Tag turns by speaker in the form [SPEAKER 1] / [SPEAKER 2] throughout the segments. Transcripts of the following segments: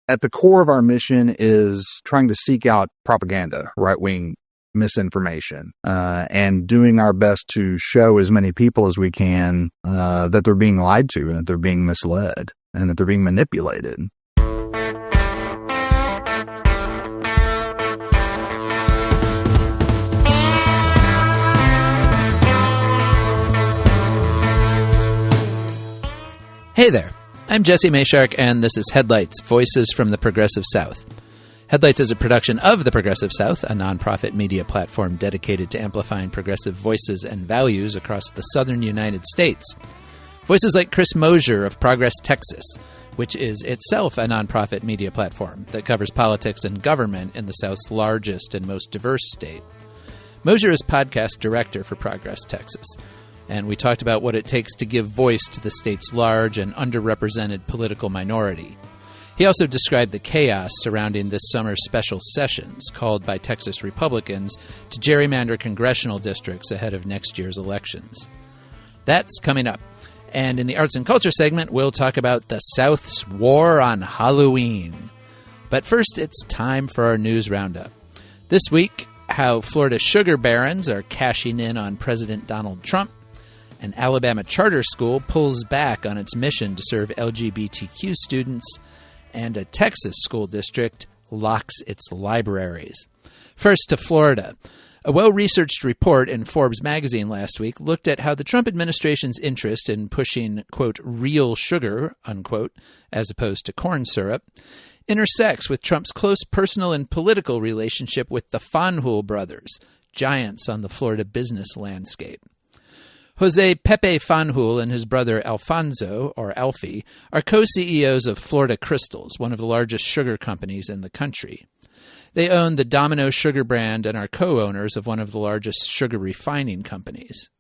[SPEAKER 1] At the core of our mission is trying to seek out propaganda, right-wing misinformation, and doing our best to show as many people as we can that they're being lied to and that they're being misled and that they're being manipulated.
[SPEAKER 2] Hey there, I'm Jesse Mayshark, and this is Headlights, Voices from the Progressive South. Headlights is a production of the Progressive South, a nonprofit media platform dedicated to amplifying progressive voices and values across the southern United States. Voices like Chris Mosier of Progress, Texas, which is itself a nonprofit media platform that covers politics and government in the South's largest and most diverse state. Mosier is podcast director for Progress, Texas, and we talked about what it takes to give voice to the state's large and underrepresented political minority. He also described the chaos surrounding this summer's special sessions called by Texas Republicans to gerrymander congressional districts ahead of next year's elections. That's coming up. And in the arts and culture segment, we'll talk about the South's war on Halloween. But first, it's time for our news roundup. This week, how Florida sugar barons are cashing in on President Donald Trump. An Alabama charter school pulls back on its mission to serve LGBTQ students, and a Texas school district locks its libraries. First to Florida. A well-researched report in Forbes Magazine last week looked at how the Trump administration's interest in pushing, quote, real sugar, unquote, as opposed to corn syrup, intersects with Trump's close personal and political relationship with the Fanjul brothers, giants on the Florida business landscape. Jose Pepe Fanjul and his brother Alfonso, or Alfie, are co-CEOs of Florida Crystals, one of the largest sugar companies in the country. They own the Domino sugar brand and are co-owners of one of the largest sugar refining companies.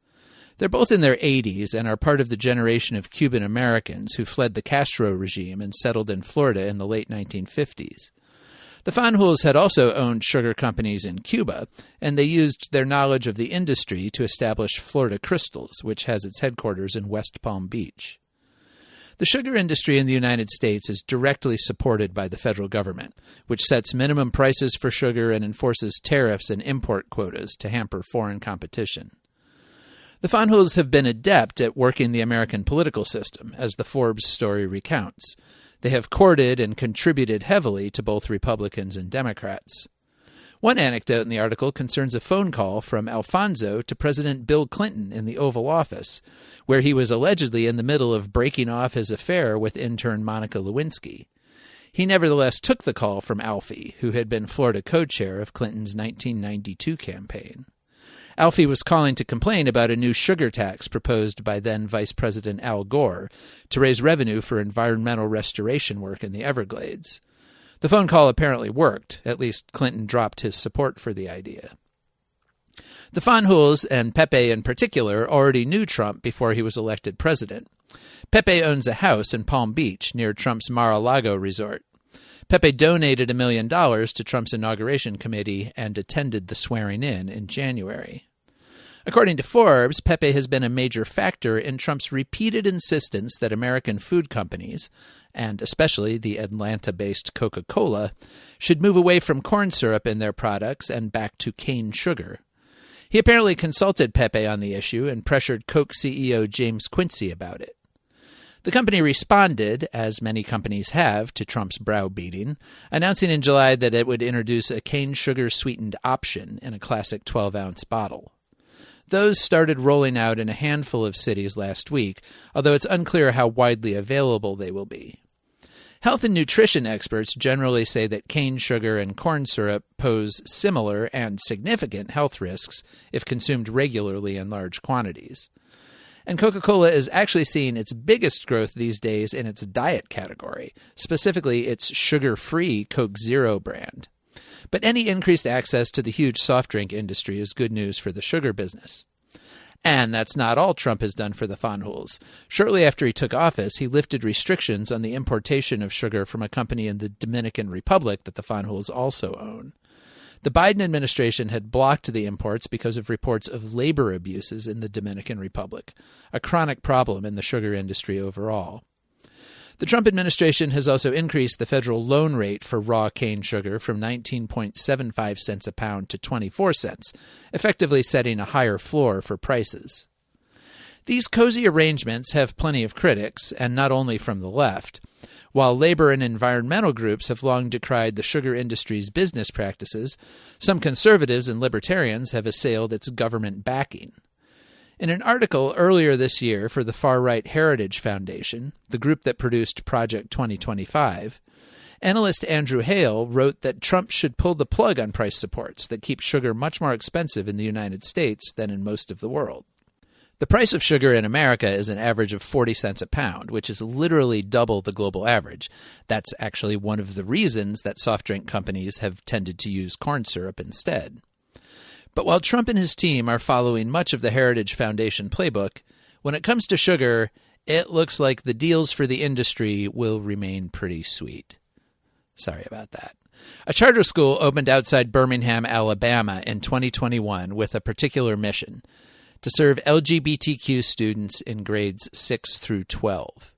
[SPEAKER 2] They're both in their 80s and are part of the generation of Cuban Americans who fled the Castro regime and settled in Florida in the late 1950s. The Fanjuls had also owned sugar companies in Cuba, and they used their knowledge of the industry to establish Florida Crystals, which has its headquarters in West Palm Beach. The sugar industry in the United States is directly supported by the federal government, which sets minimum prices for sugar and enforces tariffs and import quotas to hamper foreign competition. The Fanjuls have been adept at working the American political system, as the Forbes story recounts. They have courted and contributed heavily to both Republicans and Democrats. One anecdote in the article concerns a phone call from Alfonso to President Bill Clinton in the Oval Office, where he was allegedly in the middle of breaking off his affair with intern Monica Lewinsky. He nevertheless took the call from Alfie, who had been Florida co-chair of Clinton's 1992 campaign. Alfie was calling to complain about a new sugar tax proposed by then Vice President Al Gore to raise revenue for environmental restoration work in the Everglades. The phone call apparently worked. At least Clinton dropped his support for the idea. The Fanjuls, and Pepe in particular, already knew Trump before he was elected president. Pepe owns a house in Palm Beach near Trump's Mar-a-Lago resort. Pepe donated $1 million to Trump's inauguration committee and attended the swearing-in January. According to Forbes, Pepe has been a major factor in Trump's repeated insistence that American food companies, and especially the Atlanta-based Coca-Cola, should move away from corn syrup in their products and back to cane sugar. He apparently consulted Pepe on the issue and pressured Coke CEO James Quincy about it. The company responded, as many companies have, to Trump's browbeating, announcing in July that it would introduce a cane sugar-sweetened option in a classic 12-ounce bottle. Those started rolling out in a handful of cities last week, although it's unclear how widely available they will be. Health and nutrition experts generally say that cane sugar and corn syrup pose similar and significant health risks if consumed regularly in large quantities. And Coca-Cola is actually seeing its biggest growth these days in its diet category, specifically its sugar-free Coke Zero brand. But any increased access to the huge soft drink industry is good news for the sugar business. And that's not all Trump has done for the Fanjuls. Shortly after he took office, he lifted restrictions on the importation of sugar from a company in the Dominican Republic that the Fanjuls also own. The Biden administration had blocked the imports because of reports of labor abuses in the Dominican Republic, a chronic problem in the sugar industry overall. The Trump administration has also increased the federal loan rate for raw cane sugar from 19.75 cents a pound to 24 cents, effectively setting a higher floor for prices. These cozy arrangements have plenty of critics, and not only from the left. While labor and environmental groups have long decried the sugar industry's business practices, some conservatives and libertarians have assailed its government backing. In an article earlier this year for the far-right Heritage Foundation, the group that produced Project 2025, analyst Andrew Hale wrote that Trump should pull the plug on price supports that keep sugar much more expensive in the United States than in most of the world. The price of sugar in America is an average of 40 cents a pound, which is literally double the global average. That's actually one of the reasons that soft drink companies have tended to use corn syrup instead. But while Trump and his team are following much of the Heritage Foundation playbook, when it comes to sugar, it looks like the deals for the industry will remain pretty sweet. Sorry about that. A charter school opened outside Birmingham, Alabama in 2021 with a particular mission: to serve LGBTQ students in grades 6 through 12.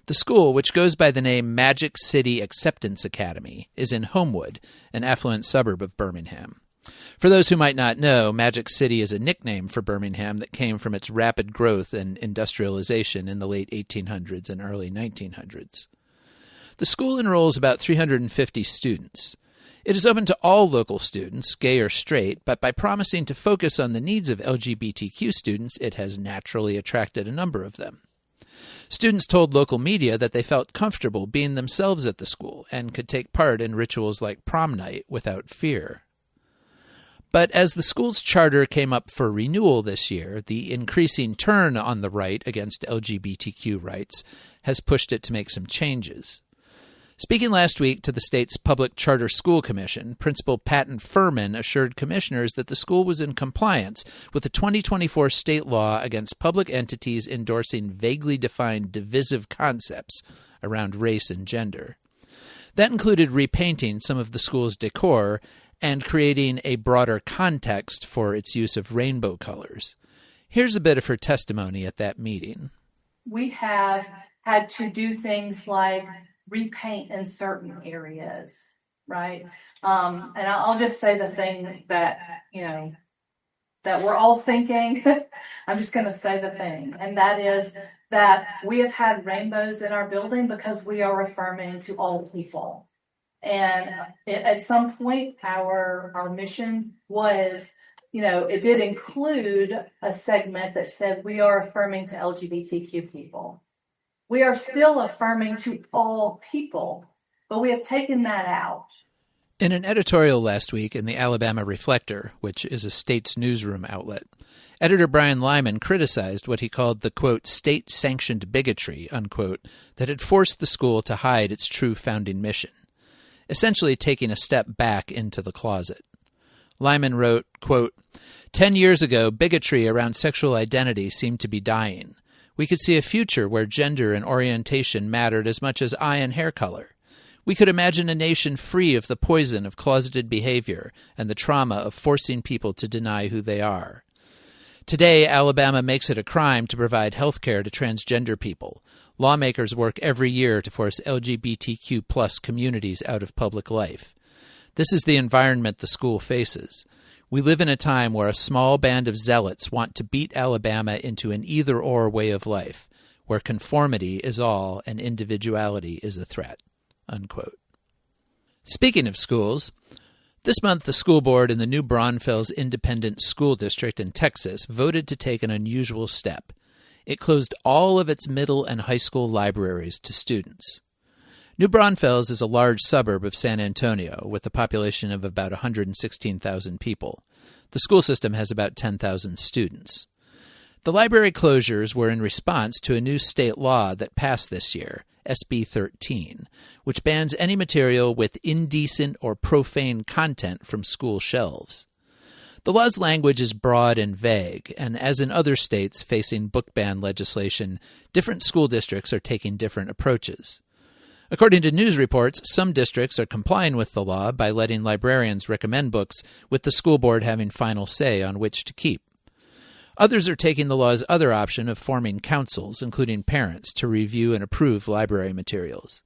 [SPEAKER 2] The school, which goes by the name Magic City Acceptance Academy, is in Homewood, an affluent suburb of Birmingham. For those who might not know, Magic City is a nickname for Birmingham that came from its rapid growth and industrialization in the late 1800s and early 1900s. The school enrolls about 350 students. It is open to all local students, gay or straight, but by promising to focus on the needs of LGBTQ students, it has naturally attracted a number of them. Students told local media that they felt comfortable being themselves at the school and could take part in rituals like prom night without fear. But as the school's charter came up for renewal this year, the increasing turn on the right against LGBTQ rights has pushed it to make some changes. Speaking last week to the state's Public Charter School Commission, Principal Patton Furman assured commissioners that the school was in compliance with the 2024 state law against public entities endorsing vaguely defined divisive concepts around race and gender. That included repainting some of the school's decor and creating a broader context for its use of rainbow colors. Here's a bit of her testimony at that meeting.
[SPEAKER 3] We have had to do things like repaint in certain areas, right? And I'll just say the thing that, that we're all thinking. I'm just going to say the thing, and that is that we have had rainbows in our building because we are affirming to all people. And at some point, our mission was, it did include a segment that said we are affirming to LGBTQ people. We are still affirming to all people, but we have taken that out.
[SPEAKER 2] In an editorial last week in the Alabama Reflector, which is a state's newsroom outlet, editor Brian Lyman criticized what he called the, quote, state-sanctioned bigotry, unquote, that had forced the school to hide its true founding mission, essentially taking a step back into the closet. Lyman wrote, quote, 10 years ago, bigotry around sexual identity seemed to be dying. We could see a future where gender and orientation mattered as much as eye and hair color. We could imagine a nation free of the poison of closeted behavior and the trauma of forcing people to deny who they are. Today, Alabama makes it a crime to provide health care to transgender people. Lawmakers work every year to force LGBTQ plus communities out of public life. This is the environment the school faces. We live in a time where a small band of zealots want to beat Alabama into an either-or way of life, where conformity is all and individuality is a threat, unquote. Speaking of schools, this month the school board in the new Braunfels Independent School District in Texas voted to take an unusual step. It closed all of its middle and high school libraries to students. New Braunfels is a large suburb of San Antonio with a population of about 116,000 people. The school system has about 10,000 students. The library closures were in response to a new state law that passed this year, SB 13, which bans any material with indecent or profane content from school shelves. The law's language is broad and vague, and as in other states facing book ban legislation, different school districts are taking different approaches. According to news reports, some districts are complying with the law by letting librarians recommend books, with the school board having final say on which to keep. Others are taking the law's other option of forming councils, including parents, to review and approve library materials.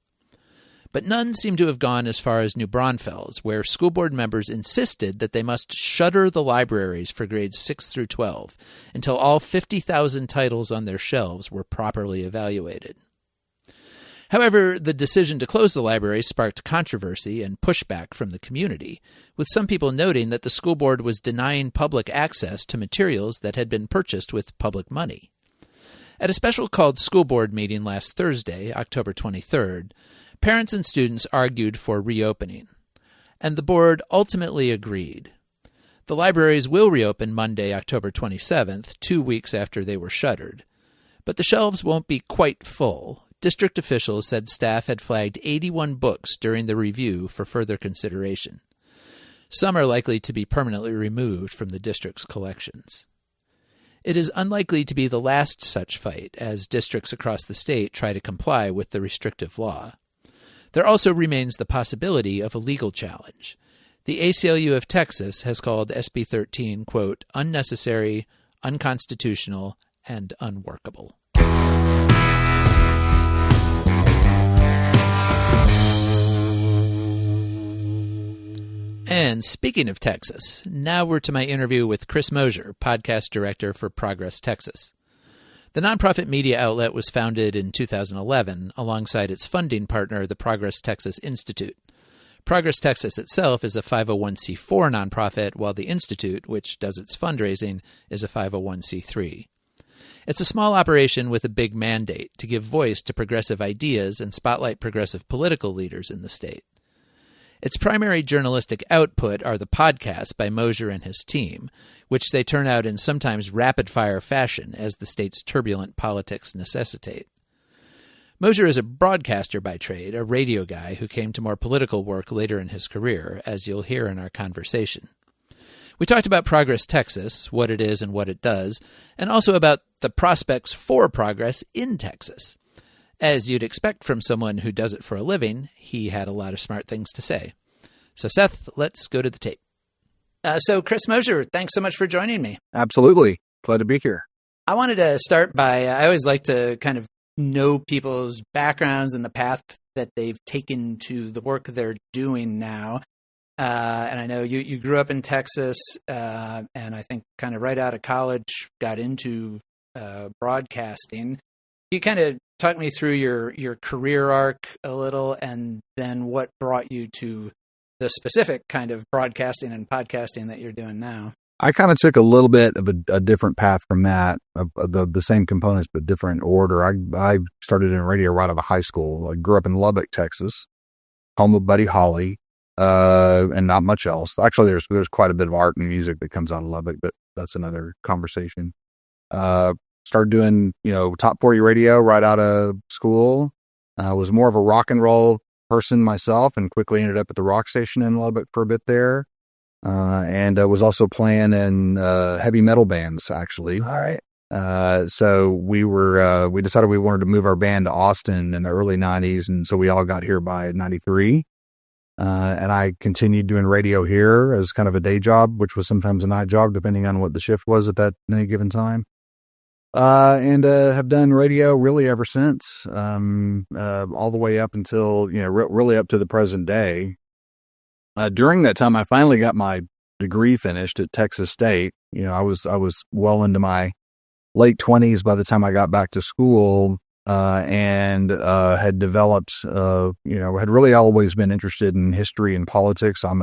[SPEAKER 2] But none seem to have gone as far as New Braunfels, where school board members insisted that they must shutter the libraries for grades 6 through 12 until all 50,000 titles on their shelves were properly evaluated. However, the decision to close the library sparked controversy and pushback from the community, with some people noting that the school board was denying public access to materials that had been purchased with public money. At a special called school board meeting last Thursday, October 23rd, parents and students argued for reopening, and the board ultimately agreed. The libraries will reopen Monday, October 27th, 2 weeks after they were shuttered, but the shelves won't be quite full. District officials said staff had flagged 81 books during the review for further consideration. Some are likely to be permanently removed from the district's collections. It is unlikely to be the last such fight as districts across the state try to comply with the restrictive law. There also remains the possibility of a legal challenge. The ACLU of Texas has called SB 13, quote, unnecessary, unconstitutional, and unworkable. And speaking of Texas, now we're to my interview with Chris Mosier, podcast director for Progress Texas. The nonprofit media outlet was founded in 2011 alongside its funding partner, the Progress Texas Institute. Progress Texas itself is a 501c4 nonprofit, while the Institute, which does its fundraising, is a 501c3. It's a small operation with a big mandate to give voice to progressive ideas and spotlight progressive political leaders in the state. Its primary journalistic output are the podcasts by Mosier and his team, which they turn out in sometimes rapid-fire fashion as the state's turbulent politics necessitate. Mosier is a broadcaster by trade, a radio guy who came to more political work later in his career, as you'll hear in our conversation. We talked about Progress Texas, what it is and what it does, and also about the prospects for progress in Texas. As you'd expect from someone who does it for a living, he had a lot of smart things to say. So, Seth, let's go to the tape. So, Chris Mosier, thanks so much for joining me.
[SPEAKER 1] Absolutely. Glad to be here.
[SPEAKER 2] I wanted to start by, I always like to kind of know people's backgrounds and the path that they've taken to the work they're doing now. And I know you grew up in Texas, and I think kind of right out of college got into broadcasting. You kind of talk me through your career arc a little, and then what brought you to the specific kind of broadcasting and podcasting that you're doing now.
[SPEAKER 1] I kind of took a little bit of a different path from that, of the same components but different order. I started in radio right out of high school. I grew up in Lubbock, Texas, home of Buddy Holly, and not much else. Actually, there's quite a bit of art and music that comes out of Lubbock, but that's another conversation. Started doing, top 40 radio right out of school. I was more of a rock and roll person myself and quickly ended up at the rock station in Lubbock for a bit there. And I was also playing in heavy metal bands, actually.
[SPEAKER 2] All right.
[SPEAKER 1] So we decided we wanted to move our band to Austin in the early 90s. And so we all got here by 93. And I continued doing radio here as kind of a day job, which was sometimes a night job, depending on what the shift was at any given time. And have done radio really ever since, all the way up until, really up to the present day. During that time, I finally got my degree finished at Texas State. I was well into my late 20s by the time I got back to school, and had developed, had really always been interested in history and politics. I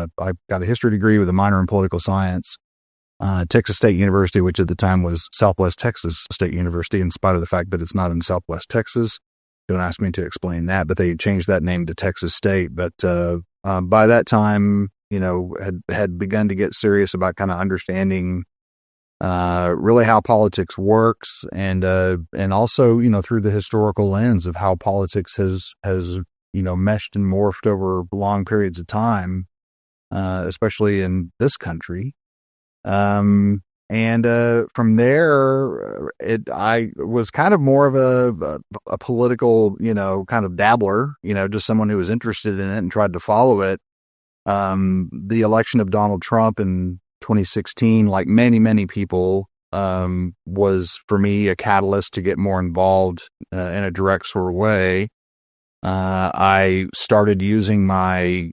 [SPEAKER 1] got a history degree with a minor in political science. Texas State University, which at the time was Southwest Texas State University, in spite of the fact that it's not in Southwest Texas. Don't ask me to explain that, but they changed that name to Texas State. But by that time, had begun to get serious about kind of understanding really how politics works, and also through the historical lens of how politics has meshed and morphed over long periods of time, especially in this country. And from there, I was kind of more of a political, kind of dabbler, just someone who was interested in it and tried to follow it. The election of Donald Trump in 2016, like many, many people, was for me a catalyst to get more involved in a direct sort of way. I started using my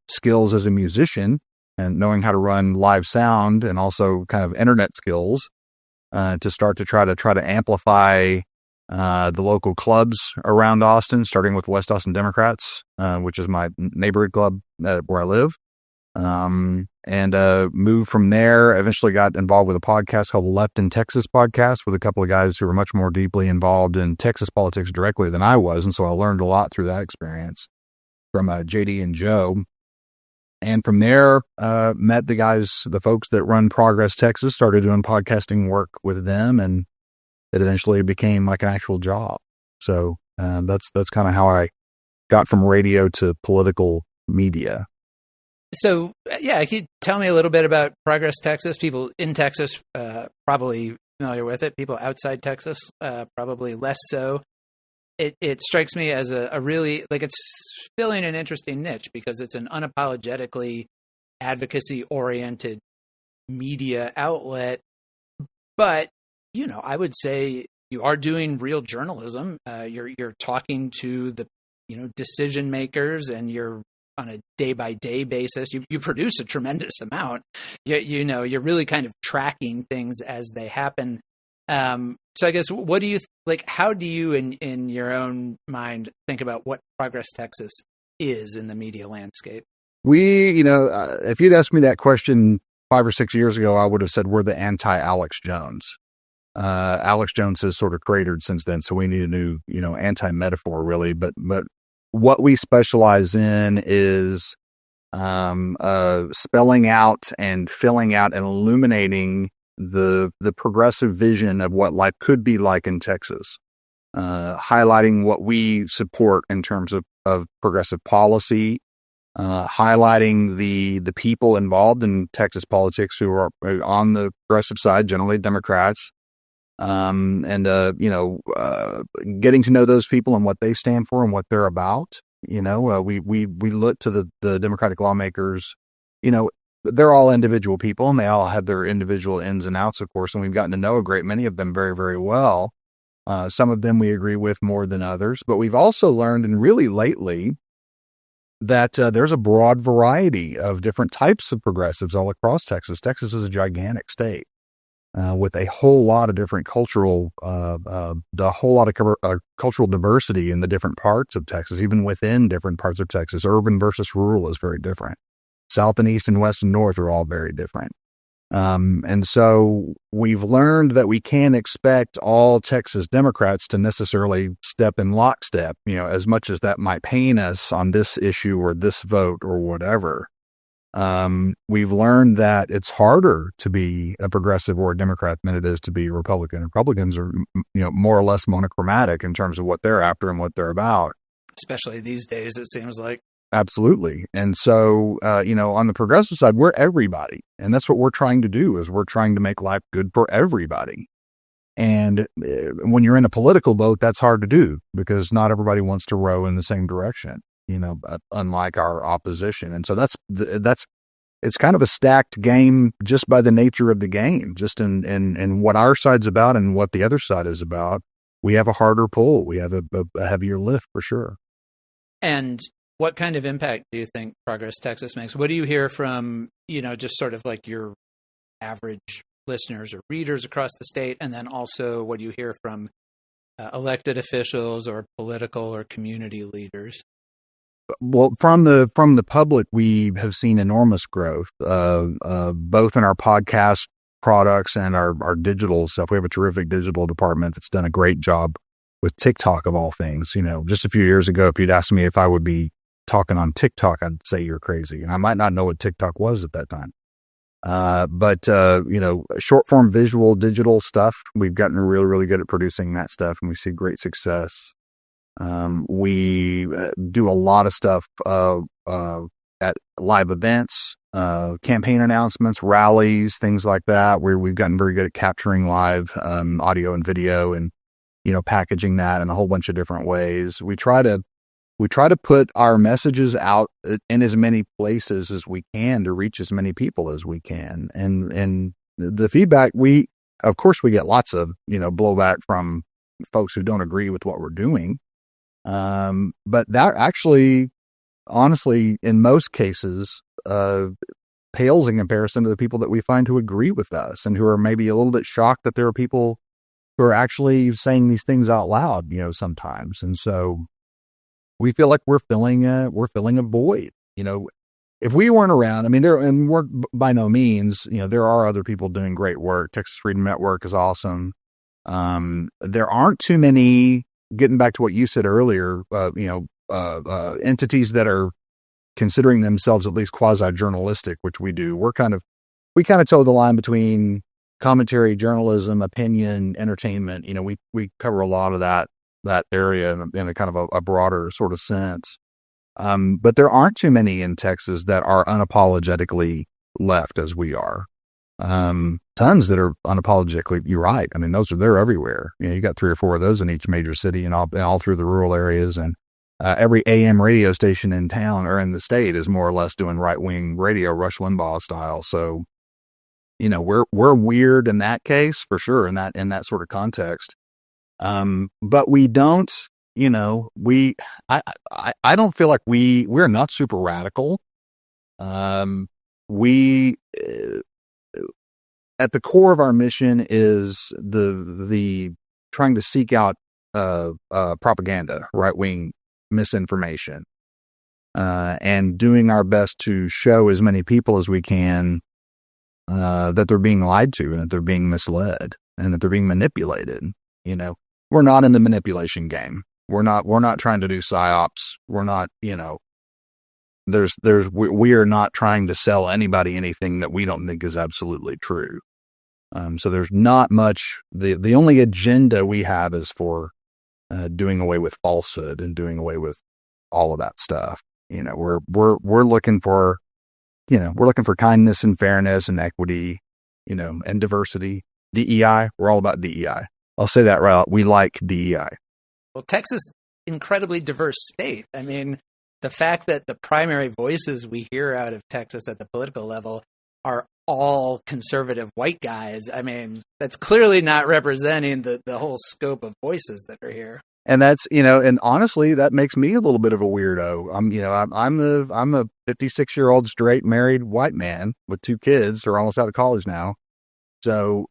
[SPEAKER 1] skills as a musician and knowing how to run live sound and also kind of internet skills to start to try to amplify the local clubs around Austin, starting with West Austin Democrats, which is my neighborhood club where I live. And moved from there. Eventually got involved with a podcast called Left in Texas podcast with a couple of guys who were much more deeply involved in Texas politics directly than I was. And so I learned a lot through that experience from JD and Joe. And from there, met the folks that run Progress Texas, started doing podcasting work with them, and it eventually became like an actual job. So that's kind of how I got from radio to political media.
[SPEAKER 2] So, yeah, can you tell me a little bit about Progress Texas? People in Texas probably familiar with it. People outside Texas probably less so. It strikes me as a really, like, it's filling an interesting niche because it's an unapologetically advocacy-oriented media outlet. But, you know, I would say you are doing real journalism. You're talking to the, you know, decision makers, and you're on a day-by-day basis. You produce a tremendous amount. You know, you're really kind of tracking things as they happen. So I guess, what do you like? How do you, in your own mind, think about what Progress Texas is in the media landscape?
[SPEAKER 1] If you'd asked me that question 5 or 6 years ago, I would have said we're the anti-Alex Jones. Alex Jones has sort of cratered since then, so we need a new, anti-metaphor, really. But what we specialize in is spelling out and filling out and illuminating the progressive vision of what life could be like in Texas, highlighting what we support in terms of progressive policy, highlighting the people involved in Texas politics who are on the progressive side, generally Democrats, getting to know those people and what they stand for and what they're about. We look to the Democratic lawmakers, they're all individual people and they all have their individual ins and outs, of course, and we've gotten to know a great many of them very, very well. Some of them we agree with more than others, but we've also learned, and really lately, that there's a broad variety of different types of progressives all across Texas. Texas is a gigantic state with a whole lot of different cultural diversity in the different parts of Texas, even within different parts of Texas. Urban versus rural is very different. South and east and west and north are all very different. And so we've learned that we can't expect all Texas Democrats to necessarily step in lockstep, as much as that might pain us on this issue or this vote or whatever. We've learned that it's harder to be a progressive or a Democrat than it is to be a Republican. Republicans are, more or less monochromatic in terms of what they're after and what they're about.
[SPEAKER 2] Especially these days, it seems like.
[SPEAKER 1] Absolutely. And so, on the progressive side, we're everybody. And that's what we're trying to do, is we're trying to make life good for everybody. And when you're in a political boat, that's hard to do because not everybody wants to row in the same direction, unlike our opposition. And so it's kind of a stacked game just by the nature of the game, just in what our side's about and what the other side is about. We have a harder pull. We have a heavier lift for sure.
[SPEAKER 2] And what kind of impact do you think Progress Texas makes? What do you hear from, just sort of like your average listeners or readers across the state? And then also what do you hear from elected officials or political or community leaders?
[SPEAKER 1] Well, from the public, we have seen enormous growth, both in our podcast products and our digital stuff. We have a terrific digital department that's done a great job with TikTok, of all things. Just a few years ago, if you'd asked me if I would be talking on TikTok, I'd say you're crazy. And I might not know what TikTok was at that time. But short form visual, digital stuff, we've gotten really, really good at producing that stuff, and we see great success. We do a lot of stuff at live events, campaign announcements, rallies, things like that, where we've gotten very good at capturing live audio and video and, packaging that in a whole bunch of different ways. We try to put our messages out in as many places as we can to reach as many people as we can. And the feedback, of course, we get lots of, blowback from folks who don't agree with what we're doing. But that actually, honestly, in most cases, pales in comparison to the people that we find who agree with us and who are maybe a little bit shocked that there are people who are actually saying these things out loud, sometimes. And so we feel like we're filling a void, if we weren't around. I mean, we're by no means, there are other people doing great work. Texas Freedom Network is awesome. There aren't too many, getting back to what you said earlier, entities that are considering themselves at least quasi-journalistic, which we do. We kind of toe the line between commentary, journalism, opinion, entertainment. We cover a lot of that area in a kind of a broader sort of sense. But there aren't too many in Texas that are unapologetically left as we are. Tons that are unapologetically, you're right. I mean, they're everywhere. You got 3 or 4 of those in each major city and all through the rural areas. And every AM radio station in town or in the state is more or less doing right-wing radio, Rush Limbaugh style. So, we're weird in that case for sure, in that sort of context. But we don't, I don't feel like we're not super radical. We, at the core of our mission is the trying to seek out, propaganda, right-wing misinformation, and doing our best to show as many people as we can, that they're being lied to and that they're being misled and that they're being manipulated. We're not in the manipulation game. We're not trying to do psyops. We're not, we are not trying to sell anybody anything that we don't think is absolutely true. So there's not much, the only agenda we have is for, doing away with falsehood and doing away with all of that stuff. We're looking for, we're looking for kindness and fairness and equity, and diversity. DEI, we're all about DEI. I'll say that right out. We like DEI.
[SPEAKER 2] Well, Texas, incredibly diverse state. I mean, the fact that the primary voices we hear out of Texas at the political level are all conservative white guys. I mean, that's clearly not representing the whole scope of voices that are here.
[SPEAKER 1] And that's, and honestly, that makes me a little bit of a weirdo. I'm a 56-year-old straight married white man with 2 kids. They're almost out of college now. So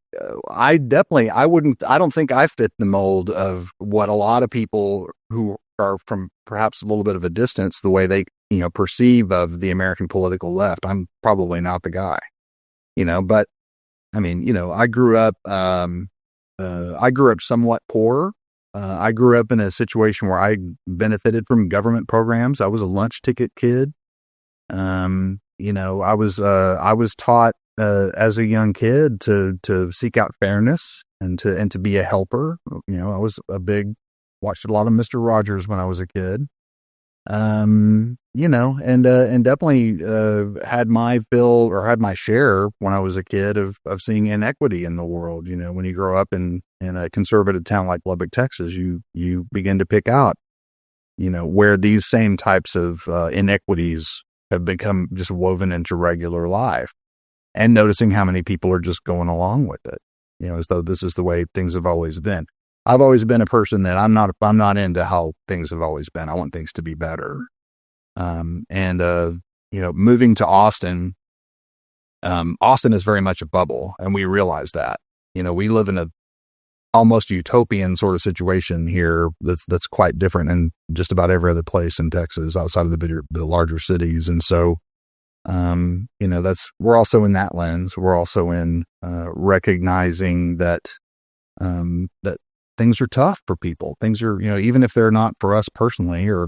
[SPEAKER 1] I don't think I fit the mold of what a lot of people who are from perhaps a little bit of a distance, the way they, perceive of the American political left. I'm probably not the guy, but I mean, I grew up somewhat poor. I grew up in a situation where I benefited from government programs. I was a lunch ticket kid. I was taught, as a young kid to seek out fairness and to be a helper. I was watched a lot of Mr. Rogers when I was a kid. And definitely, had my fill or had my share when I was a kid of seeing inequity in the world. When you grow up in a conservative town like Lubbock, Texas, you begin to pick out, where these same types of, inequities have become just woven into regular life, and noticing how many people are just going along with it, as though this is the way things have always been. I've always been a person that I'm not into how things have always been. I want things to be better. Moving to Austin, Austin is very much a bubble, and we realize that. We live in a almost utopian sort of situation here that's quite different than just about every other place in Texas outside of the larger cities. And so, we're also in that lens. We're also in recognizing that things are tough for people. Things are, even if they're not for us personally, or,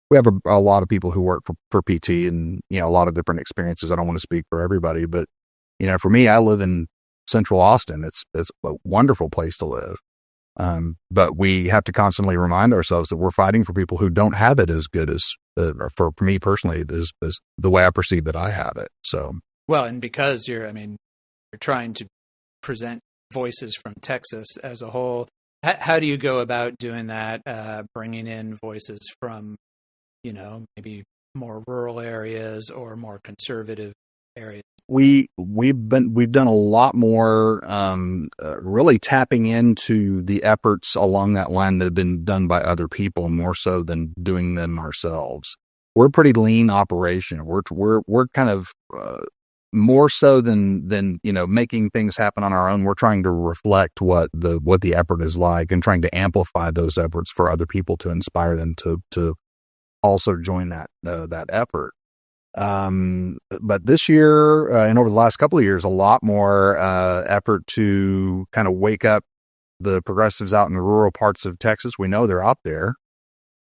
[SPEAKER 1] we have a lot of people who work for PT and, a lot of different experiences. I don't want to speak for everybody, but, for me, I live in Central Austin. It's a wonderful place to live. But we have to constantly remind ourselves that we're fighting for people who don't have it as good as, for me personally, is the way I perceive that I have it. So,
[SPEAKER 2] well, and because you're trying to present voices from Texas as a whole, how do you go about doing that? Bringing in voices from, maybe more rural areas or more conservative areas?
[SPEAKER 1] we've done a lot more, really tapping into the efforts along that line that have been done by other people more so than doing them ourselves. We're a pretty lean operation. We're kind of, more so than making things happen on our own. We're trying to reflect what the effort is like and trying to amplify those efforts for other people to inspire them to also join that effort. But this year, and over the last couple of years, a lot more effort to kind of wake up the progressives out in the rural parts of Texas. We know they're out there.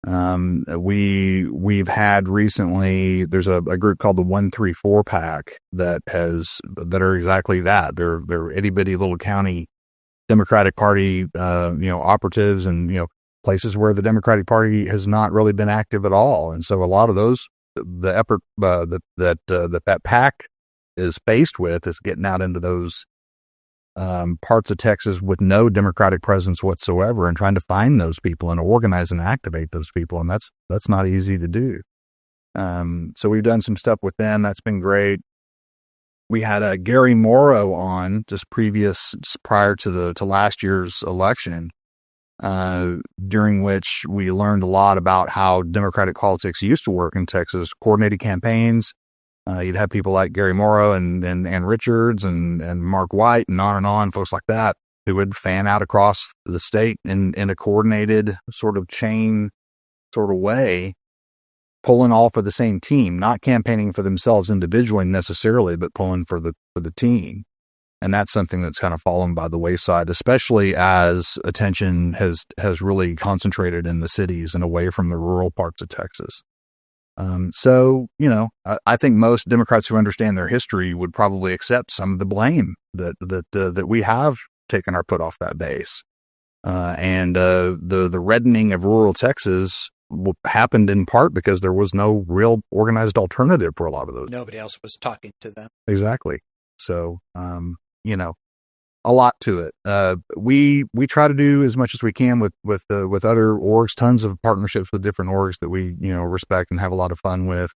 [SPEAKER 1] We've had recently, there's a group called the 134 Pack that are exactly that. They're itty bitty little county Democratic Party, operatives and, places where the Democratic Party has not really been active at all. And so a lot of those, the effort, that pack is faced with is getting out into those, parts of Texas with no Democratic presence whatsoever and trying to find those people and organize and activate those people. And that's not easy to do. So we've done some stuff with them. That's been great. We had Gary Morrow on just prior to last year's election, during which we learned a lot about how Democratic politics used to work in Texas, coordinated campaigns. You'd have people like Gary Morrow and Ann Richards and Mark White and on, folks like that, who would fan out across the state in a coordinated sort of chain sort of way, pulling all for the same team, not campaigning for themselves individually necessarily, but pulling for the team. And that's something that's kind of fallen by the wayside, especially as attention has really concentrated in the cities and away from the rural parts of Texas. So, I think most Democrats who understand their history would probably accept some of the blame that we have taken our foot off that base. And the reddening of rural Texas happened in part because there was no real organized alternative for a lot of those.
[SPEAKER 2] Nobody else was talking to them.
[SPEAKER 1] Exactly. So, a lot to it. We try to do as much as we can with other orgs, tons of partnerships with different orgs that we, respect and have a lot of fun with.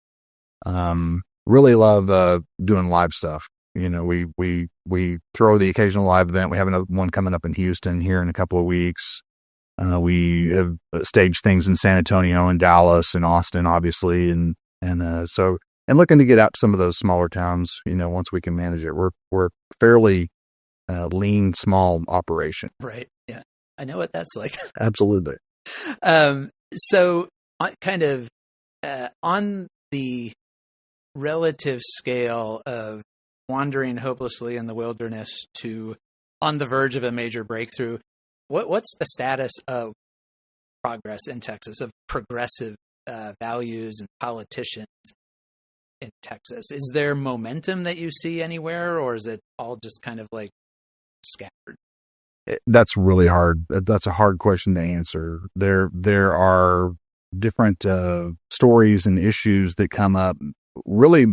[SPEAKER 1] Really love, doing live stuff. We throw the occasional live event. We have another one coming up in Houston here in a couple of weeks. We have staged things in San Antonio and Dallas and Austin, obviously. And looking to get out to some of those smaller towns, once we can manage it. We're fairly, lean, small operation.
[SPEAKER 2] Right. Yeah. I know what that's like.
[SPEAKER 1] Absolutely.
[SPEAKER 2] So on the relative scale of wandering hopelessly in the wilderness to on the verge of a major breakthrough, what's the status of progress in Texas, of progressive values and politicians in Texas? Is there momentum that you see anywhere, or is it all just kind of like scattered?
[SPEAKER 1] That's really hard. That's a hard question to answer. There are different stories and issues that come up. Really,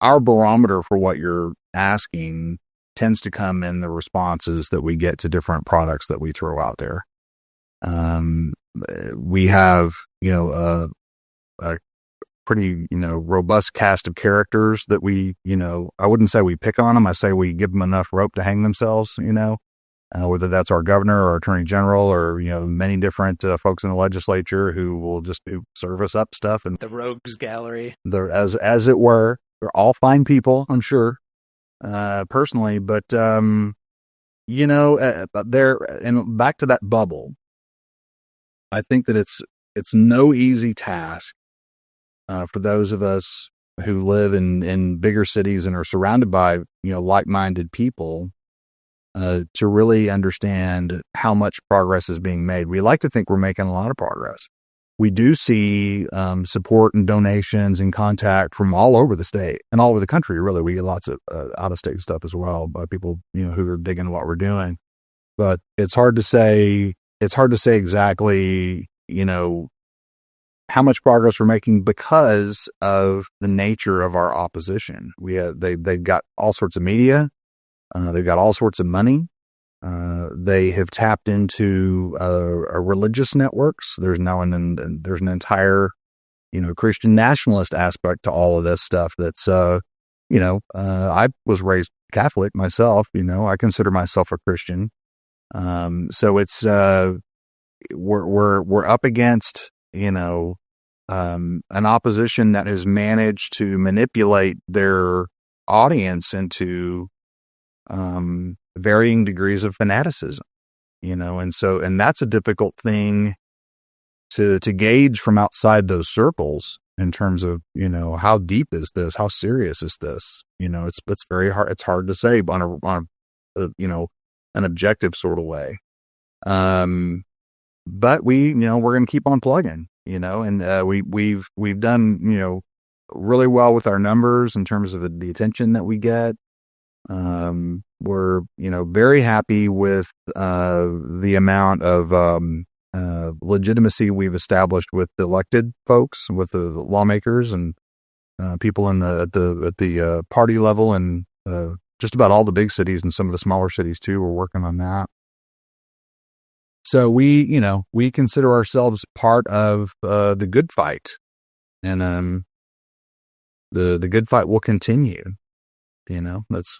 [SPEAKER 1] our barometer for what you're asking tends to come in the responses that we get to different products that we throw out there. We have, a pretty, robust cast of characters that we, I wouldn't say we pick on them. I say we give them enough rope to hang themselves, whether that's our governor or attorney general or, many different folks in the legislature who will just serve us up stuff. And
[SPEAKER 2] the rogues gallery.
[SPEAKER 1] As it were, they're all fine people, I'm sure, personally, but, there, and back to that bubble, I think that it's no easy task for those of us who live in bigger cities and are surrounded by, like-minded people, to really understand how much progress is being made. We like to think we're making a lot of progress. We do see support and donations and contact from all over the state and all over the country. Really, we get lots of out-of-state stuff as well by people, who are digging what we're doing. But it's hard to say. It's hard to say exactly, how much progress we're making because of the nature of our opposition. They've got all sorts of media. They've got all sorts of money. They have tapped into religious networks. There's an entire, Christian nationalist aspect to all of this stuff that's I was raised Catholic myself. I consider myself a Christian. So it's we're up against an opposition that has managed to manipulate their audience into varying degrees of fanaticism. And that's a difficult thing to gauge from outside those circles in terms of, how deep is this? How serious is this? It's very hard. It's hard to say on an objective sort of way. But we're going to keep on plugging, and we've done, really well with our numbers in terms of the attention that we get. We're, very happy with, the amount of, legitimacy we've established with the elected folks, with the lawmakers and people at the party level, and just about all the big cities and some of the smaller cities too. We're working on that. So we consider ourselves part of the good fight, and the good fight will continue. That's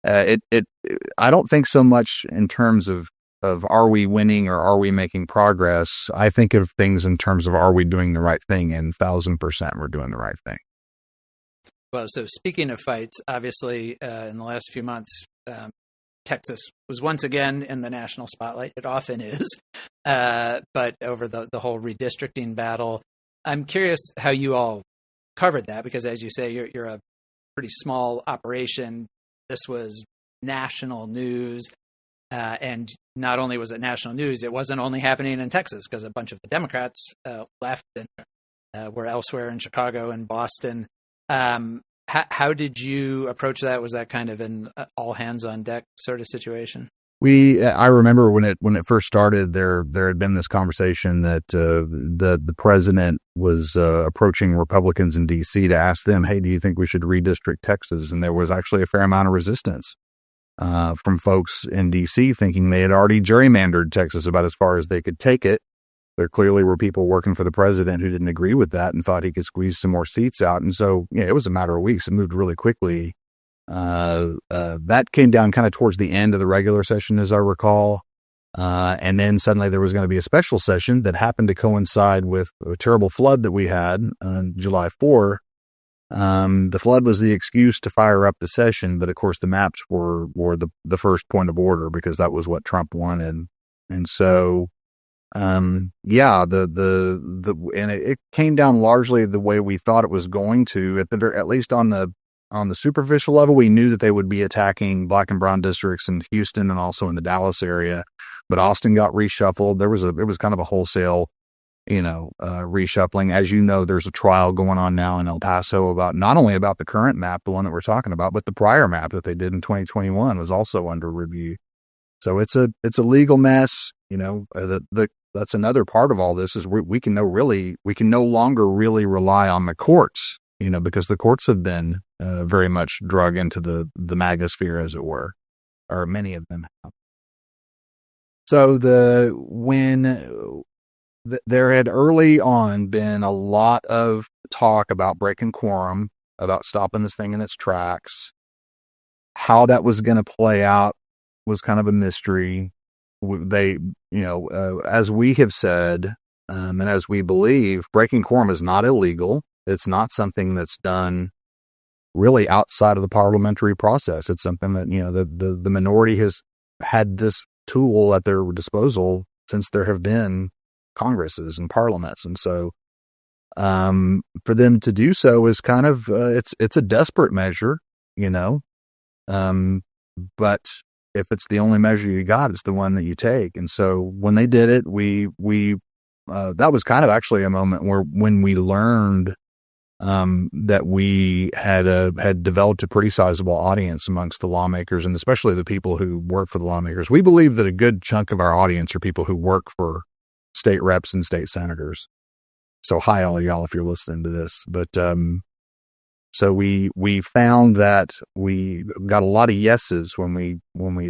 [SPEAKER 1] I don't think so much in terms of are we winning or are we making progress. I think of things in terms of are we doing the right thing, and 1,000% we're doing the right thing.
[SPEAKER 2] Well, so speaking of fights, obviously in the last few months, Texas was once again in the national spotlight. It often is, but over the whole redistricting battle, I'm curious how you all covered that, because as you say, you're a pretty small operation. This was national news. And not only was it national news, it wasn't only happening in Texas, because a bunch of the Democrats left and were elsewhere in Chicago and Boston. How did you approach that? Was that kind of an all hands on deck sort of situation?
[SPEAKER 1] I remember when it first started, there had been this conversation that the president was approaching Republicans in D.C. to ask them, hey, do you think we should redistrict Texas? And there was actually a fair amount of resistance from folks in D.C. thinking they had already gerrymandered Texas about as far as they could take it. There clearly were people working for the president who didn't agree with that and thought he could squeeze some more seats out. And so, it was a matter of weeks. It moved really quickly. That came down kind of towards the end of the regular session, as I recall. And then suddenly there was going to be a special session that happened to coincide with a terrible flood that we had on July 4. The flood was the excuse to fire up the session, but of course the maps were the first point of order, because that was what Trump wanted. And so, and it came down largely the way we thought it was going to, at least on the superficial level. We knew that they would be attacking black and brown districts in Houston and also in the Dallas area, but Austin got reshuffled. It was kind of a wholesale, reshuffling. As you know, there's a trial going on now in El Paso about not only about the current map, the one that we're talking about, but the prior map that they did in 2021 was also under review. So it's a legal mess. That's another part of all this is we can no longer really rely on the courts, because the courts have been very much drug into the MAGA sphere, as it were, or many of them have. So there had early on been a lot of talk about breaking quorum, about stopping this thing in its tracks. How that was going to play out was kind of a mystery. They, as we have said, and as we believe, breaking quorum is not illegal. It's not something that's done really outside of the parliamentary process. It's something that, the minority has had this tool at their disposal since there have been Congresses and parliaments. And so, for them to do so is kind of, it's a desperate measure, but if it's the only measure you got, it's the one that you take. And so when they did it, that was kind of actually a moment when we learned that we had developed a pretty sizable audience amongst the lawmakers, and especially the people who work for the lawmakers. We believe that a good chunk of our audience are people who work for state reps and state senators. So hi, all y'all, if you're listening to this. But so we found that we got a lot of yeses when we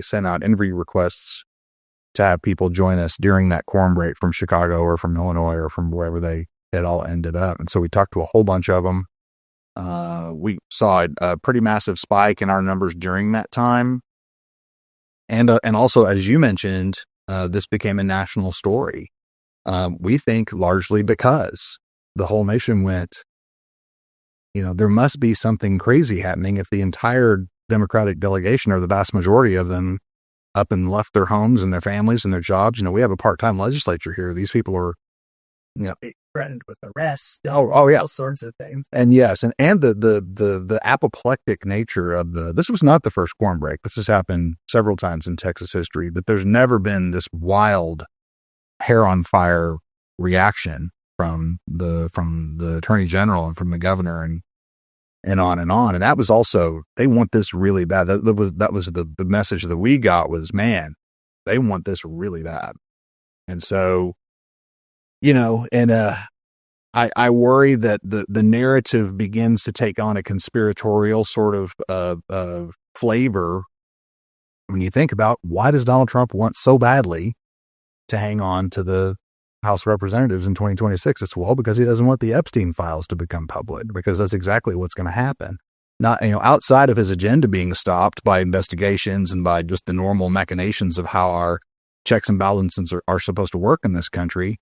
[SPEAKER 1] sent out interview requests to have people join us during that quorum break from Chicago or from Illinois or from wherever they had all ended up. And so we talked to a whole bunch of them. We saw a pretty massive spike in our numbers during that time. And also, as you mentioned, this became a national story. We think largely because the whole nation went, there must be something crazy happening if the entire Democratic delegation, or the vast majority of them, up and left their homes and their families and their jobs. We have a part-time legislature here. These people are,
[SPEAKER 4] threatened with arrest.
[SPEAKER 1] Oh yeah,
[SPEAKER 4] all sorts of things.
[SPEAKER 1] And yes, and the apoplectic nature of this was not the first quorum break. This has happened several times in Texas history, but there's never been this wild, hair on fire reaction from the attorney general and from the governor and on and on. And that was also, they want this really bad. That was the message that we got was, man, they want this really bad. And so, I worry that the narrative begins to take on a conspiratorial sort of flavor when you think about, why does Donald Trump want so badly to hang on to the House of Representatives in 2026? It's because he doesn't want the Epstein files to become public, because that's exactly what's going to happen. Not, outside of his agenda being stopped by investigations and by just the normal machinations of how our checks and balances are supposed to work in this country.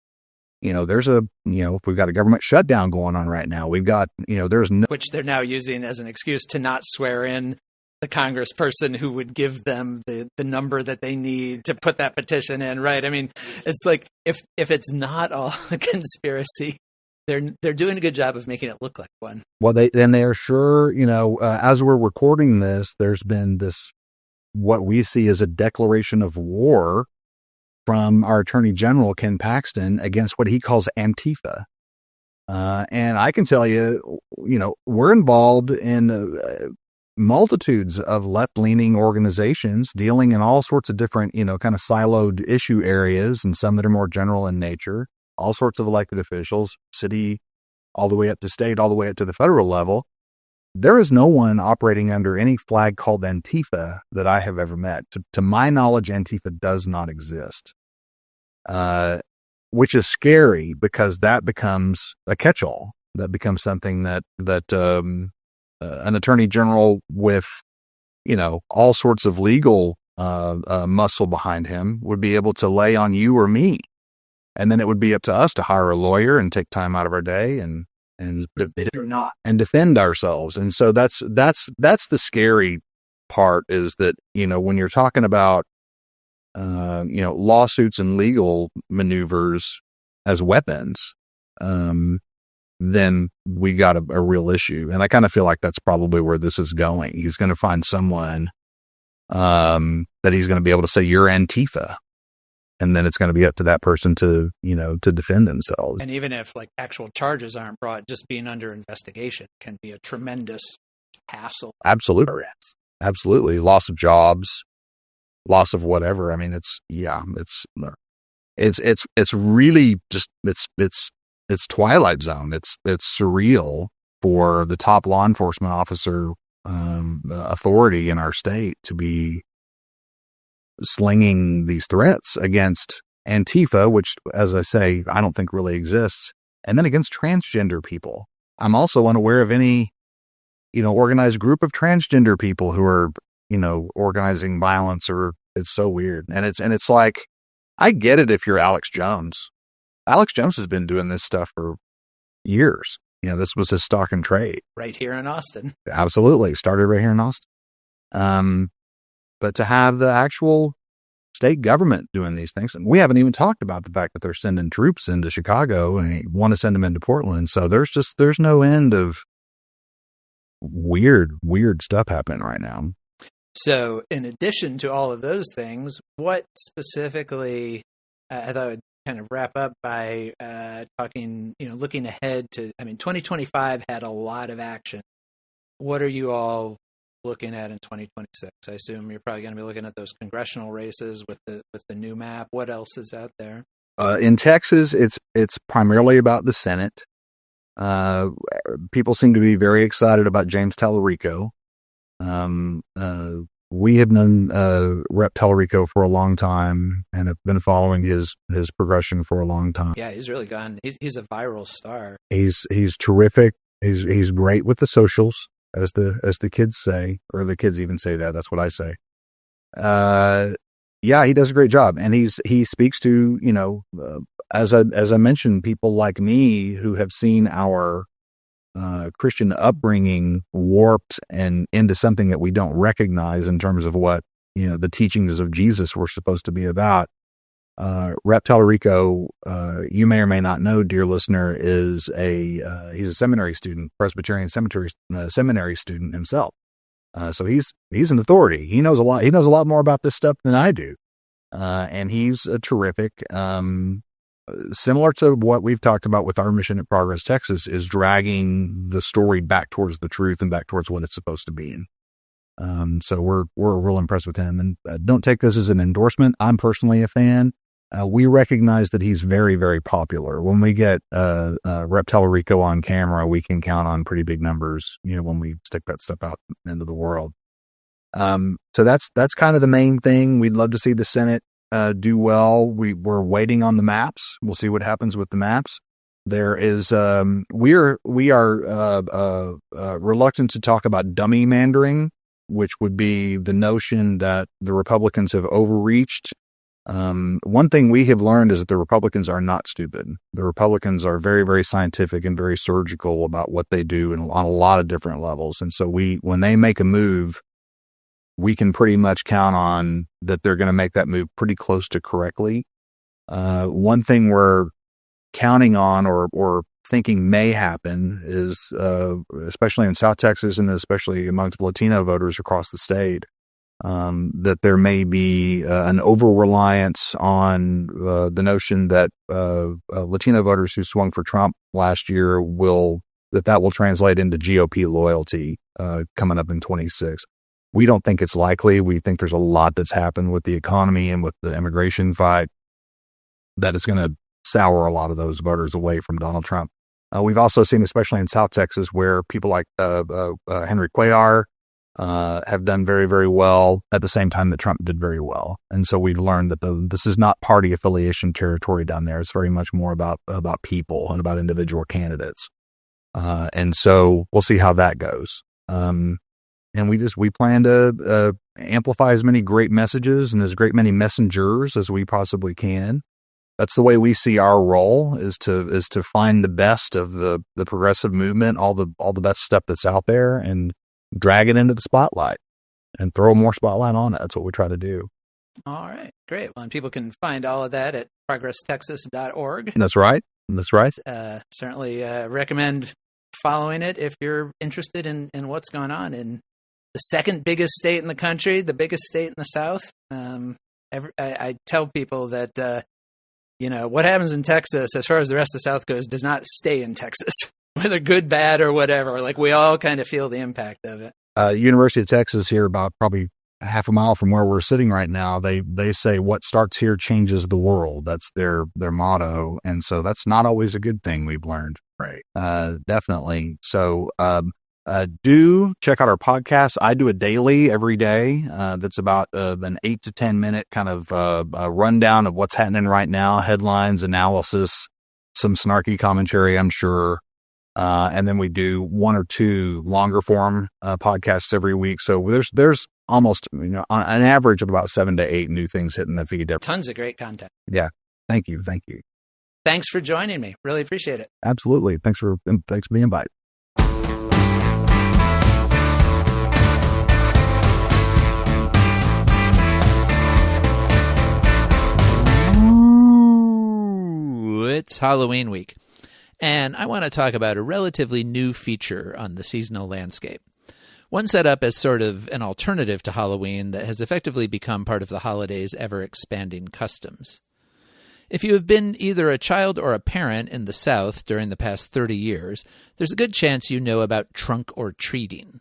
[SPEAKER 1] We've got a government shutdown going on right now. We've got,
[SPEAKER 2] which they're now using as an excuse to not swear in the congressperson who would give them the number that they need to put that petition in, right? I mean, it's like, if it's not all a conspiracy, they're doing a good job of making it look like one.
[SPEAKER 1] Well, they are sure, as we're recording this, there's been this, what we see as a declaration of war from our Attorney General, Ken Paxton, against what he calls Antifa. And I can tell you, we're involved in multitudes of left-leaning organizations dealing in all sorts of different, kind of siloed issue areas, and some that are more general in nature, all sorts of elected officials, city, all the way up to state, all the way up to the federal level. There is no one operating under any flag called Antifa that I have ever met. To my knowledge, Antifa does not exist, which is scary, because that becomes a catch-all. That becomes something that an attorney general with, all sorts of legal muscle behind him would be able to lay on you or me. And then it would be up to us to hire a lawyer and take time out of our day and defend ourselves. And so that's the scary part, is that, when you're talking about, lawsuits and legal maneuvers as weapons, then we got a real issue. And I kind of feel like that's probably where this is going. He's going to find someone that he's going to be able to say, you're Antifa. And then it's going to be up to that person to defend themselves.
[SPEAKER 2] And even if actual charges aren't brought, just being under investigation can be a tremendous hassle.
[SPEAKER 1] Absolutely. Absolutely. Loss of jobs, loss of whatever. I mean, it's really just, it's Twilight Zone. It's surreal for the top law enforcement officer authority in our state to be slinging these threats against Antifa, which, as I say, I don't think really exists, and then against transgender people. I'm also unaware of any, organized group of transgender people who are, organizing violence, or it's so weird. And it's like, I get it if you're Alex Jones. Alex Jones has been doing this stuff for years. This was his stock and trade.
[SPEAKER 2] Right here in Austin.
[SPEAKER 1] Absolutely. Started right here in Austin. But to have the actual state government doing these things, and we haven't even talked about the fact that they're sending troops into Chicago and want to send them into Portland. So there's no end of weird stuff happening right now.
[SPEAKER 2] So in addition to all of those things, what specifically, I thought I would kind of wrap up by talking, looking ahead to, 2025 had a lot of action. What are you all looking at in 2026? I assume you're probably going to be looking at those congressional races with the new map. What else is out there?
[SPEAKER 1] In Texas, it's primarily about the Senate. People seem to be very excited about James Tallarico. We have known Rep. Tallarico for a long time and have been following his progression for a long time.
[SPEAKER 2] Yeah, he's really gone. He's a viral star.
[SPEAKER 1] He's terrific. He's great with the socials, as the kids say, or the kids even say that. That's what I say. Yeah, he does a great job, and he speaks to, as I mentioned, people like me who have seen our Christian upbringing warped and into something that we don't recognize in terms of what the teachings of Jesus were supposed to be about. Rep. Tallarico, you may or may not know, dear listener, is he's a seminary student, Presbyterian seminary student himself. So he's an authority. He knows a lot. He knows a lot more about this stuff than I do. And he's a terrific, similar to what we've talked about with our mission at Progress Texas, is dragging the story back towards the truth and back towards what it's supposed to be. So we're real impressed with him, and don't take this as an endorsement. I'm personally a fan. We recognize that he's very, very popular. When we get Rep. Tallarico on camera, we can count on pretty big numbers, when we stick that stuff out into the world. So that's kind of the main thing. We'd love to see the Senate do well. We're waiting on the maps. We'll see what happens with the maps. There is we are reluctant to talk about dummy mandering, which would be the notion that the Republicans have overreached. One thing we have learned is that the Republicans are not stupid. The Republicans are very, very scientific and very surgical about what they do on a lot of different levels. And so when they make a move, we can pretty much count on that they're going to make that move pretty close to correctly. One thing we're counting on or thinking may happen is, especially in South Texas and especially amongst Latino voters across the state, that there may be an over-reliance on the notion that Latino voters who swung for Trump last year will translate into GOP loyalty coming up in 26. We don't think it's likely. We think there's a lot that's happened with the economy and with the immigration fight that is going to sour a lot of those voters away from Donald Trump. We've also seen, especially in South Texas, where people like Henry Cuellar have done very, very well at the same time that Trump did very well. And so we've learned that this is not party affiliation territory down there. It's very much more about people and about individual candidates. And so we'll see how that goes. And we plan to amplify as many great messages and as many messengers as we possibly can. That's the way we see our role, is to find the best of the progressive movement, all the best stuff that's out there, and drag it into the spotlight and throw more spotlight on it. That's what we try to do.
[SPEAKER 2] All right, great. Well, and people can find all of that at progresstexas.org.
[SPEAKER 1] That's right.
[SPEAKER 2] Certainly recommend following it if you're interested in what's going on in the second biggest state in the country, the biggest state in the South. I tell people that, what happens in Texas, as far as the rest of the South goes, does not stay in Texas, whether good, bad, or whatever. Like, we all kind of feel the impact of it.
[SPEAKER 1] University of Texas here, about probably half a mile from where we're sitting right now, they say what starts here changes the world. That's their motto. And so that's not always a good thing, we've learned.
[SPEAKER 4] Right.
[SPEAKER 1] Definitely. So, do check out our podcast. I do a daily every day. That's about an 8 to 10 minute kind of a rundown of what's happening right now, headlines, analysis, some snarky commentary, I'm sure. And then we do 1 or 2 longer form podcasts every week. So there's almost, on an average of about 7 to 8 new things hitting the feed.
[SPEAKER 2] Tons of great content.
[SPEAKER 1] Yeah. Thank you.
[SPEAKER 2] Thanks for joining me. Really appreciate it.
[SPEAKER 1] Absolutely. Thanks for the invite.
[SPEAKER 2] It's Halloween week, and I want to talk about a relatively new feature on the seasonal landscape. One set up as sort of an alternative to Halloween that has effectively become part of the holiday's ever-expanding customs. If you have been either a child or a parent in the South during the past 30 years, there's a good chance you know about trunk or treating.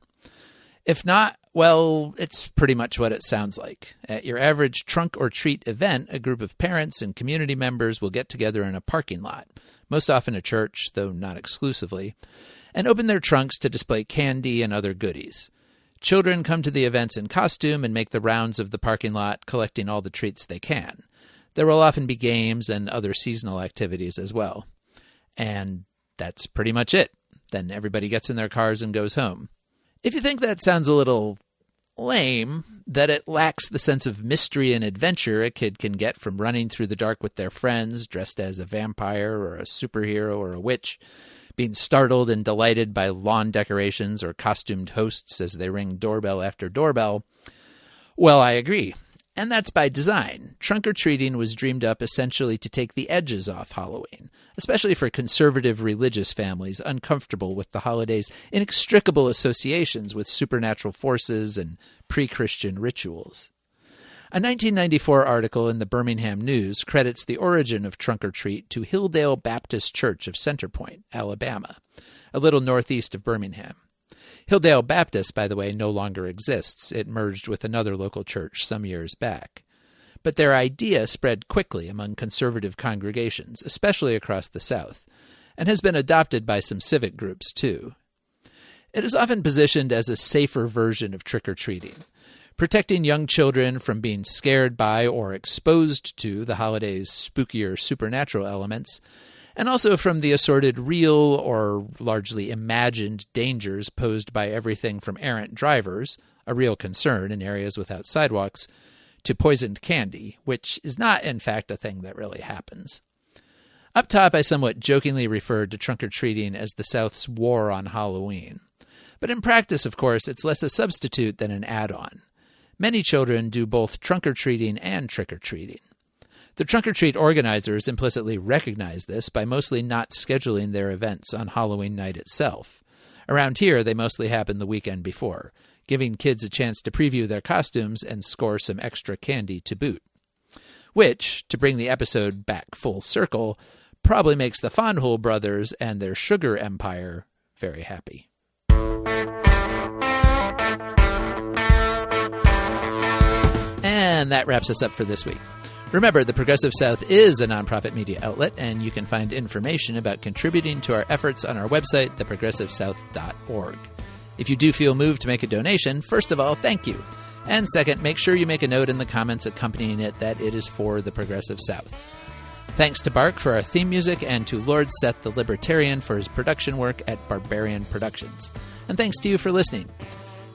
[SPEAKER 2] If not, well, it's pretty much what it sounds like. At your average trunk or treat event, a group of parents and community members will get together in a parking lot, most often a church, though not exclusively, and open their trunks to display candy and other goodies. Children come to the events in costume and make the rounds of the parking lot, collecting all the treats they can. There will often be games and other seasonal activities as well. And that's pretty much it. Then everybody gets in their cars and goes home. If you think that sounds a little lame, that it lacks the sense of mystery and adventure a kid can get from running through the dark with their friends, dressed as a vampire or a superhero or a witch, being startled and delighted by lawn decorations or costumed hosts as they ring doorbell after doorbell, well, I agree. And that's by design. Trunk-or-treating was dreamed up essentially to take the edges off Halloween, especially for conservative religious families uncomfortable with the holiday's inextricable associations with supernatural forces and pre-Christian rituals. A 1994 article in the Birmingham News credits the origin of trunk-or-treat to Hilldale Baptist Church of Center Point, Alabama, a little northeast of Birmingham. Hilldale Baptist, by the way, no longer exists. It merged with another local church some years back. But their idea spread quickly among conservative congregations, especially across the South, and has been adopted by some civic groups, too. It is often positioned as a safer version of trick-or-treating, protecting young children from being scared by or exposed to the holiday's spookier supernatural elements, and also from the assorted real or largely imagined dangers posed by everything from errant drivers, a real concern in areas without sidewalks, to poisoned candy, which is not, in fact, a thing that really happens. Up top, I somewhat jokingly referred to trunk-or-treating as the South's war on Halloween. But in practice, of course, it's less a substitute than an add-on. Many children do both trunk-or-treating and trick-or-treating. The trunk-or-treat organizers implicitly recognize this by mostly not scheduling their events on Halloween night itself. Around here, they mostly happen the weekend before, giving kids a chance to preview their costumes and score some extra candy to boot. Which, to bring the episode back full circle, probably makes the Fonhole brothers and their sugar empire very happy. And that wraps us up for this week. Remember, the Progressive South is a nonprofit media outlet, and you can find information about contributing to our efforts on our website, theprogressivesouth.org. If you do feel moved to make a donation, first of all, thank you. And second, make sure you make a note in the comments accompanying it that it is for the Progressive South. Thanks to Bark for our theme music, and to Lord Seth the Libertarian for his production work at Barbarian Productions. And thanks to you for listening.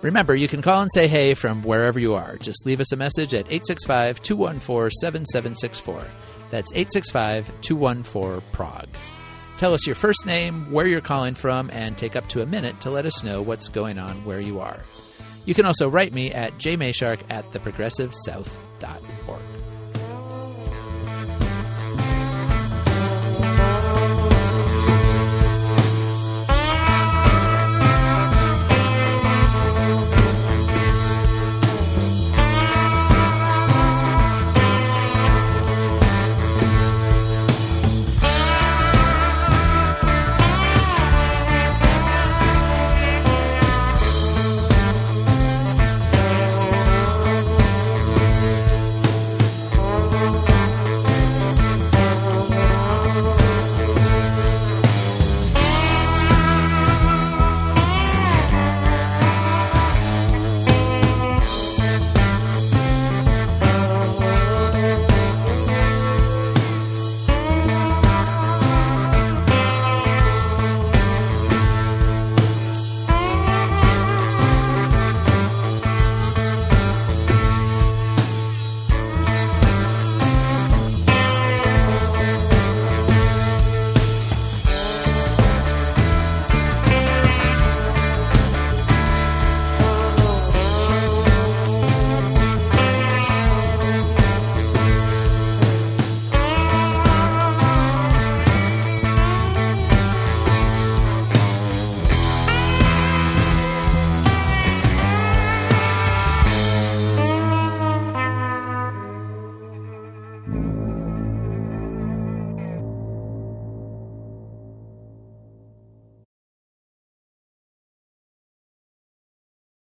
[SPEAKER 2] Remember, you can call and say hey from wherever you are. Just leave us a message at 865-214-7764. That's 865-214-PROG. Tell us your first name, where you're calling from, and take up to a minute to let us know what's going on where you are. You can also write me at jmayshark@theprogressivesouth.org.